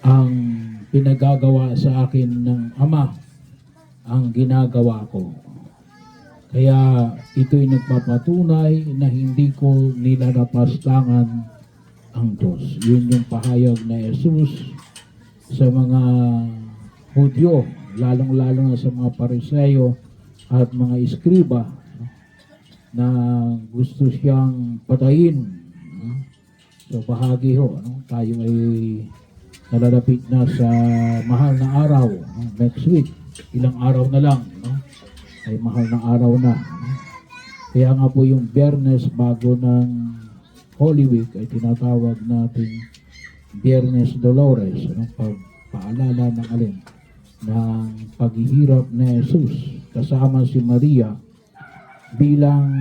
ang pinagagawa sa akin ng Ama ang ginagawa ko. Kaya ito'y nagpapatunay na hindi ko nilalapastangan ang Diyos. Yun yung pahayag na Jesus sa mga Hudyo, lalong-lalo na sa mga Pariseyo at mga Iskriba na gusto siyang patayin. So bahagi ho, tayo ay nalalapit na sa mahal na araw, next week, ilang araw na lang, ay mahal na araw na. Kaya nga po yung Biyernes bago ng Holy Week ay tinatawag natin Biyernes Dolores, pagpaalala ng alin ng paghihirap ni Jesus kasama si Maria bilang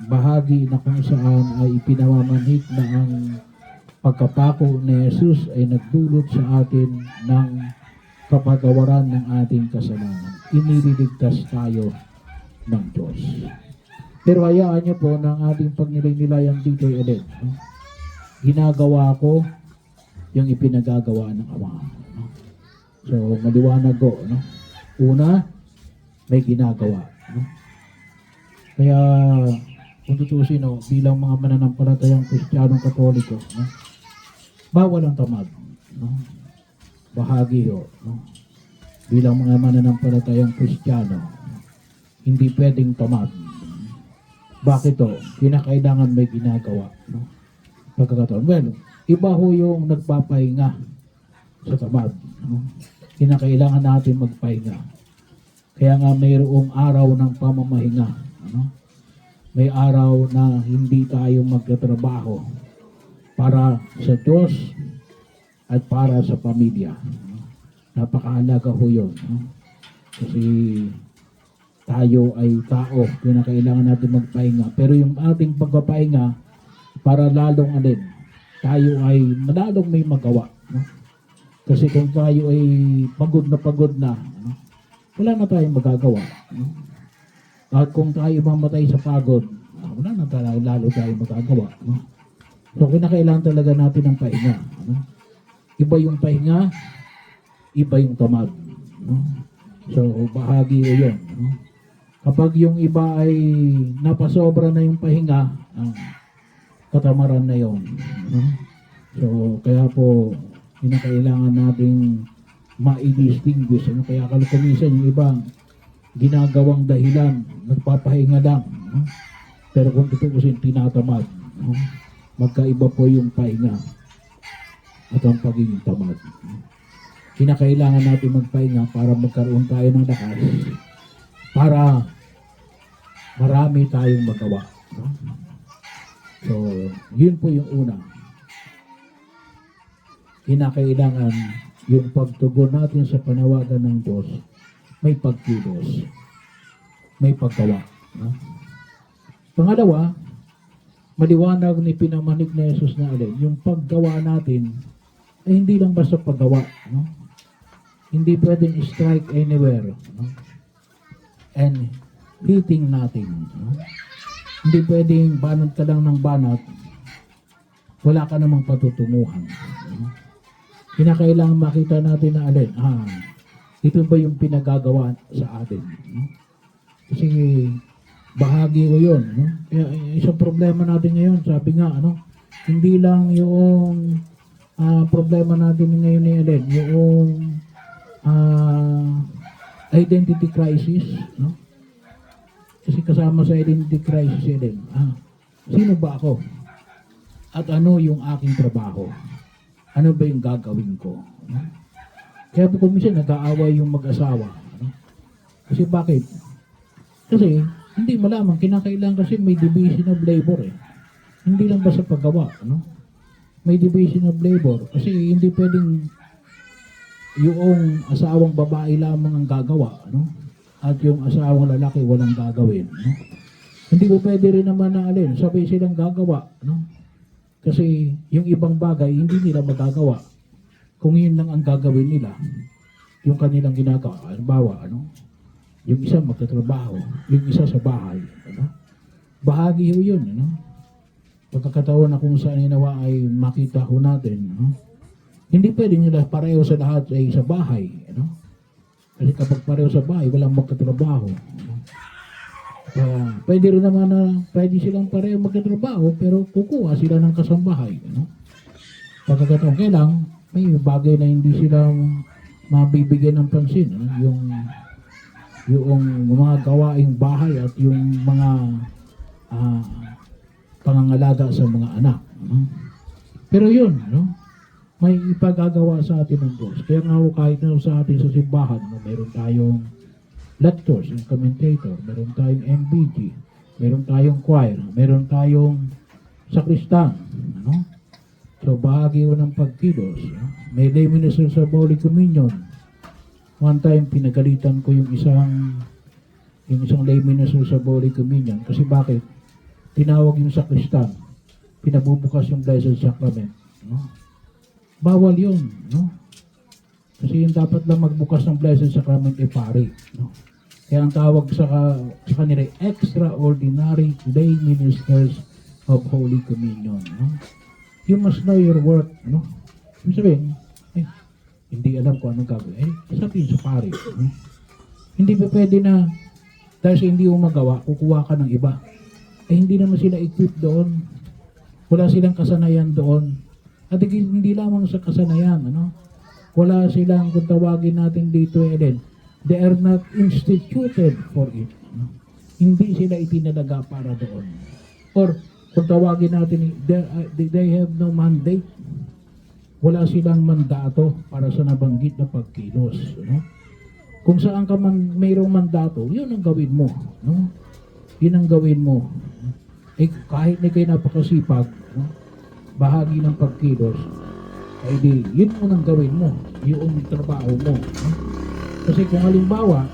bahagi na kung saan ay ipinamamanhik na ang pagkapako ni Jesus ay nagdulot sa atin ng kapatawaran ng ating kasalanan. Iniligtas tayo ng Diyos. Pero hayaan niyo po ng ating pagnilay-nilayan dito ay alin. Ginagawa ko yung ipinagagawa ng Ama. So, maliwanag ko. Una, may ginagawa. Kaya, kung tutusin, bilang mga mananampalatayang Kristiyanong Katoliko, bawal ang tamad. Bahagi ho. Bilang mga mananampalatayang Kristiyano, hindi pwedeng tamad. Bakit to? Kinakailangan may ginagawa. Pagkakataon. Well, iba ho yung nagpapahinga sa tamad. Kinakailangan natin magpahinga. Kaya nga mayroong araw ng pamamahinga. May araw na hindi tayo magtatrabaho para sa Diyos at para sa pamilya. Napakahalaga ho yun. Kasi tayo ay tao, kinakailangan natin magpahinga. Pero yung ating pagpapahinga, para lalong alin, tayo ay lalong may magawa. Kasi kung tayo ay pagod na, wala na tayong magagawa. At kung tayo mamatay sa pagod, wala na tayo, lalo tayo magagawa. So kinakailangan talaga natin ng pahinga. Iba yung pahinga, iba yung tamad. So bahagi o yun. Kapag yung iba ay napasobra na yung pahinga, katamaran na yun. So kaya po, kinakailangan nating ma-distinguish. Kaya kalkumisan yung ibang ginagawang dahilan, nagpapahinga lang. Pero kung tutuusin, tinatamad. Magkaiba po yung pahinga at ang pagiging tamad. Kinakailangan natin magpahinga para magkaroon tayo ng lakas para marami tayong magawa. So, yun po yung una. Kinakailangan yung pagtugon natin sa panawagan ng Diyos, may pagkilos, may paggawa. Pangalawa, maliwanag ni pinamanig na Jesus na alin, yung paggawa natin ay hindi lang basta paggawa. Hindi pwedeng strike anywhere. And hitting natin. Hindi pwedeng banat ka lang ng banat, wala ka namang patutunguhan. Kinakailangan makita natin na alin, ito ba yung pinagagawa sa atin? Kasi bahagi ko yun. Kaya isang problema natin ngayon, sabi nga, hindi lang yung problema natin ngayon ni alin, yung identity crisis, kasi kasama sa identity crisis din, sino ba ako? At ano yung aking trabaho? Ano ba yung gagawin ko? Kaya po kuminsan nag-aaway yung mag-asawa. Kasi bakit? Kasi hindi malaman, kinakailangan kasi may division of labor Hindi lang basta paggawa. May division of labor. Kasi hindi pwedeng yung asawang babae lamang ang gagawa, at yung asawang lalaki walang gagawin. Hindi ko pwede rin naman na alin, sabay silang gagawa. Kasi yung ibang bagay, hindi nila magagawa. Kung yun lang ang gagawin nila, yung kanilang ginagawa, halimbawa, yung isa magtatrabaho, yung isa sa bahay. Bahagi ho yun. Pagkakataon na kung saan inawa ay makita ho natin. Hindi pwedeng nila pareho sa lahat ay sa bahay. Ano? Kasi kapag pareho sa bahay, walang magkatrabaho. Ano? Pwede rin naman na pwede silang pareho magkatrabaho pero kukuha sila ng kasambahay. Ano? Pagkakataon, kailang may bagay na hindi sila mabibigyan ng pansin. Ano? Yung mga gawaing bahay at yung mga ah, pangangalaga sa mga anak. Ano? Pero yun, no? May ipagagawa sa atin ng Diyos. Kaya nga kahit na sa atin sa simbahan, no? Meron tayong lectors, yung commentator, meron tayong MBG, meron tayong choir, meron tayong sakristan. Ano? So bahagi ko ng pagkilos. No? May lay minister sa Holy Communion. One time, pinagalitan ko yung isang lay minister sa Holy Communion. Kasi bakit? Tinawag yung sakristan. Pinabubukas yung Blessed Sacrament. No? Bawal yun. No? Kasi yung dapat lang magbukas ng Blessed Sacrament ay pari. No? Kaya ang tawag sa kanila ay extraordinary lay ministers of Holy Communion. No? You must know your work. No? Ibig sabihin, hindi alam kung anong gagawin. Sabihin sa pari. No? Hindi pa pwede na dahil sa hindi mo magawa, kukuha ka ng iba. Hindi naman sila equipped doon. Wala silang kasanayan doon. At hindi lamang sa kasanayan. Ano? Wala silang, kung tawagin natin dito, they are not instituted for it. No? Hindi sila itinalaga para doon. Or, kung tawagin natin, they have no mandate. Wala silang mandato para sa nabanggit na pagkilos. No? Kung saan ka man mayroong mandato, yun ang gawin mo. No? Yun ang gawin mo. Kahit na kayo napakasipag, no? Bahagi ng pagkilos, ay di, yun mo nang gawin mo. Yung trabaho mo. No? Kasi kung halimbawa,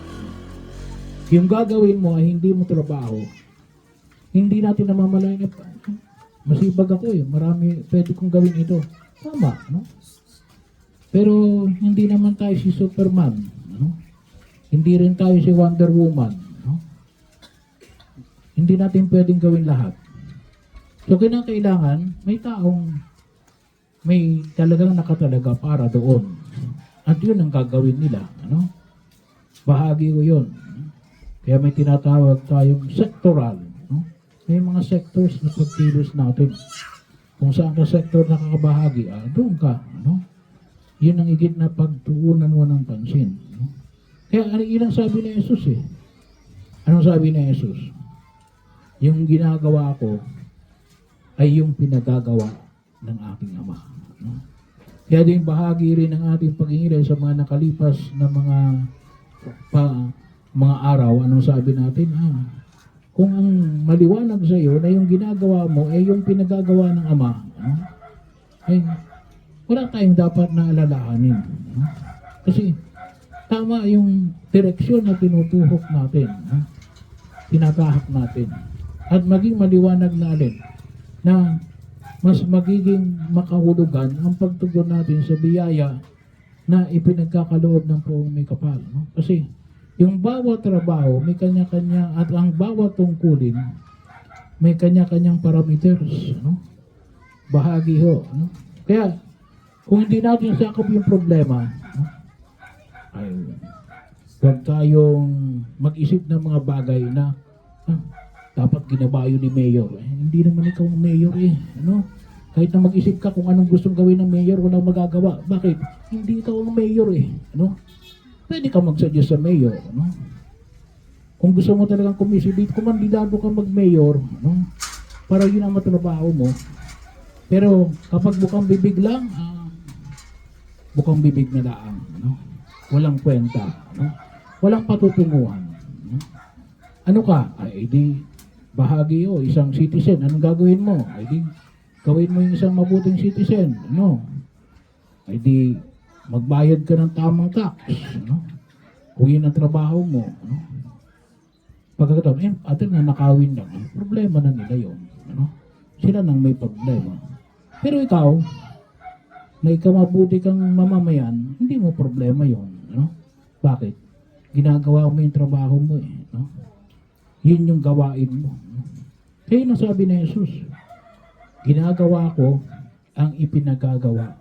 yung gagawin mo ay hindi mo trabaho, hindi natin namamalayan na masibag ako marami pwede kong gawin ito. Tama, no? Pero hindi naman tayo si Superman, no? Hindi rin tayo si Wonder Woman, no? Hindi natin pwedeng gawin lahat. So kinakailangan may taong may talagang nakatalaga para doon. At yun ang gagawin nila, ano? Bahagi ko yun. Kaya may tinatawag tayong sectoral, no? May mga sectors na pagkilos natin. Kung saan ka sector nakakabahagi, doon ka, ano? Yun ang higit na pagtuunan mo ng pansin. No? Kaya ilang sabi ni Jesus Anong sabi ni Jesus? Yung ginagawa ko ay yung pinagagawa ng aking Ama. No? Kaya din bahagi rin ng ating pag-iingay sa mga nakalipas na mga araw. Anong sabi natin? Kung ang maliwanag sa iyo na yung ginagawa mo ay yung pinagagawa ng Ama, ay wala tayong dapat na alalahanin. Kasi tama yung direksyon na tinutuhok natin, tinatahak natin. At maging maliwanag na alin na mas magiging makahulugan ang pagtugon natin sa biyaya na ipinagkakaloob ng Poong May Kapal. No? Kasi yung bawat trabaho may kanya-kanya at ang bawat tungkulin may kanya-kanyang parameters. No? Bahagi ho. No? Kaya kung hindi natin sakop yung problema, no? Ay huwag tayong mag-isip ng mga bagay na dapat ginabayo ni Mayor. Hindi naman ikaw ang Mayor ano? Kahit na mag-isip ka kung anong gustong gawin ng Mayor, walang magagawa. Bakit? Hindi ikaw ang Mayor ano? Pwede ka mag-suggest sa Mayor, ano? Kung gusto mo talagang kumandidato ka mag-Mayor, ano? Para yun ang matrabaho mo. Pero kapag bukang bibig lang, bukang bibig na laang, ano? Walang kwenta, ano? Walang patutunguhan. Ano? Ano ka? Ay di bahagi isang citizen. Anong gagawin mo? Ay di gawin mo yung isang mabuting citizen, ano? Ay di magbayad ka ng tamang tax, no? Kung yun ang trabaho mo, no? Pagkakataon, atin na nakawin lang, problema na nila yun, no? Sila nang may problema. Pero ikaw, na ikaw mabuti kang mamamayan, hindi mo problema yun, no? Bakit? Ginagawa mo yung trabaho mo, no? Yun yung gawain mo, no? Kaya nasabi na Jesus, ginagawa ko ang ipinagagawa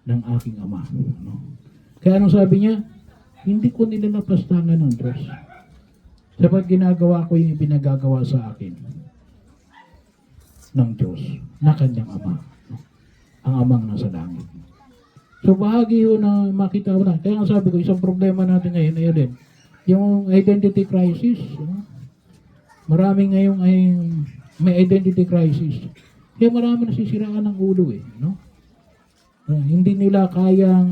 ng aking Ama. No? Kaya anong sabi niya? Hindi ko nilalapastangan ng Diyos. Sapat ginagawa ko yung pinagagawa sa akin ng Diyos na kanyang Ama. No? Ang Amang nasa langit. So bahagi yun na makita mo na. Kaya nga sabi ko, isang problema natin ngayon ay din, yung identity crisis. No? Marami ngayong ay may identity crisis. Kaya marami nasisiraan ng ulo eh. No? Hindi nila kayang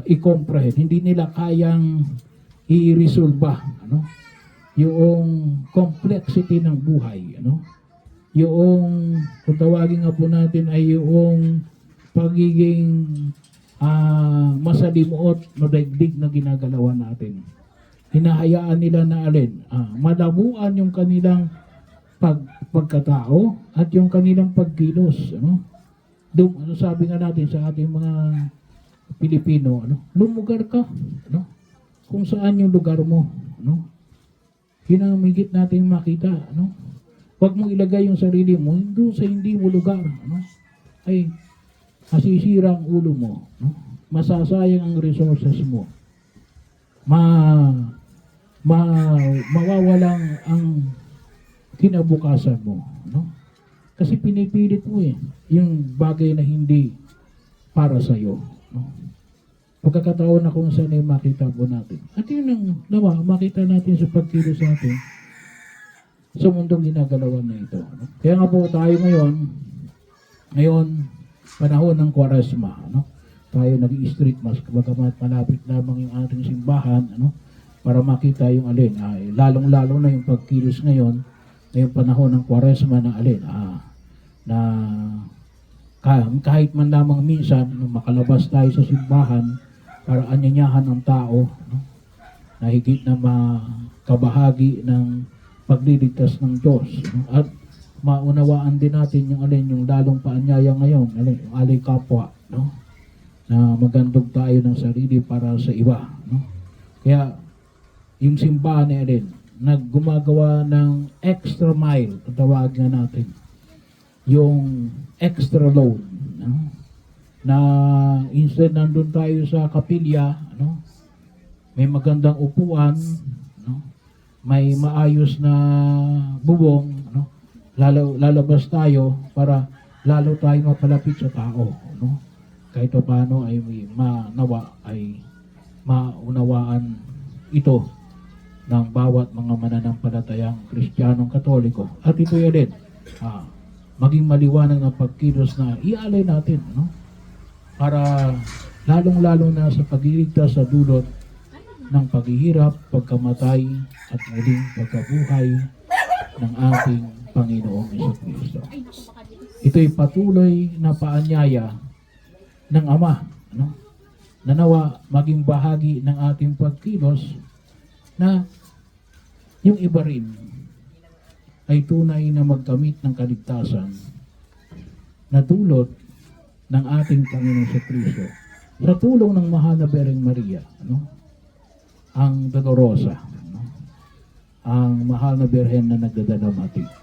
i-comprehend. Hindi nila kayang i-resolve. Ano? Yung complexity ng buhay. Ano? Yung, kung tawagin nga po natin ay yung pagiging masalimuot na daigdig na ginagalawan natin. Hinahayaan nila na malabuan yung kanilang pagkatao at yung kanilang pagkilos. Ano? Sabi nga natin sa ating mga Pilipino, lumugar ka. Ano? Kung saan yung lugar mo. Ano? Hinamigit natin makita. Ano? Huwag mong ilagay yung sarili mo doon sa hindi mo lugar. Ano? Ay, masisira ang ulo mo. No? Masasayang ang resources mo. Mawawalang ang kinabukasan mo. No? Kasi pinipilit mo yung bagay na hindi para sa'yo. No? Pagkakataon na kung saan ay makita po natin. At yun ang makita natin sa pagkilos natin sa mundong ginagalawan na ito. No? Kaya nga po tayo ngayon, panahon ng Kwaresma, tayo nag-i-street mask, bagamat malapit lamang yung ating simbahan, para makita yung lalong-lalo na yung pagkilos ngayon, ngayong panahon ng Kwaresma na na kahit man lamang minsan, makalabas tayo sa simbahan, para anyanyahan ang tao, na higit na makabahagi ng pagliligtas ng Diyos, at maunawaan din natin yung lalong paanyaya ngayon, yung alay kapwa, na magandog tayo ng sarili para sa iba. Kaya yung simbahan na naggumagawa ng extra mile, tawag na natin, yung extra load, na instead nandun tayo sa kapilya, may magandang upuan, may maayos na bubong, lalabas tayo para lalo tayo mapalapit sa tao. Kahit paano ay maunawaan ito ng bawat mga mananampalatayang Kristiyanong Katoliko. At ito din, maging maliwanag ng pagkilos na ialay natin, para lalong-lalo na sa pagliligtas sa dulot ng paghihirap, pagkamatay at muling pagkabuhay ng ating Panginoong Jesucristo. Ito'y patuloy na paanyaya ng Ama, na nawa maging bahagi ng ating pagkilos, na yung iba rin ay tunay na magkamit ng kaligtasan na dulot ng ating Panginoong Jesucristo sa tulong ng mahal na Bereng Maria, ang Dolorosa, ang mahal na Birhen na nagdadalamhati.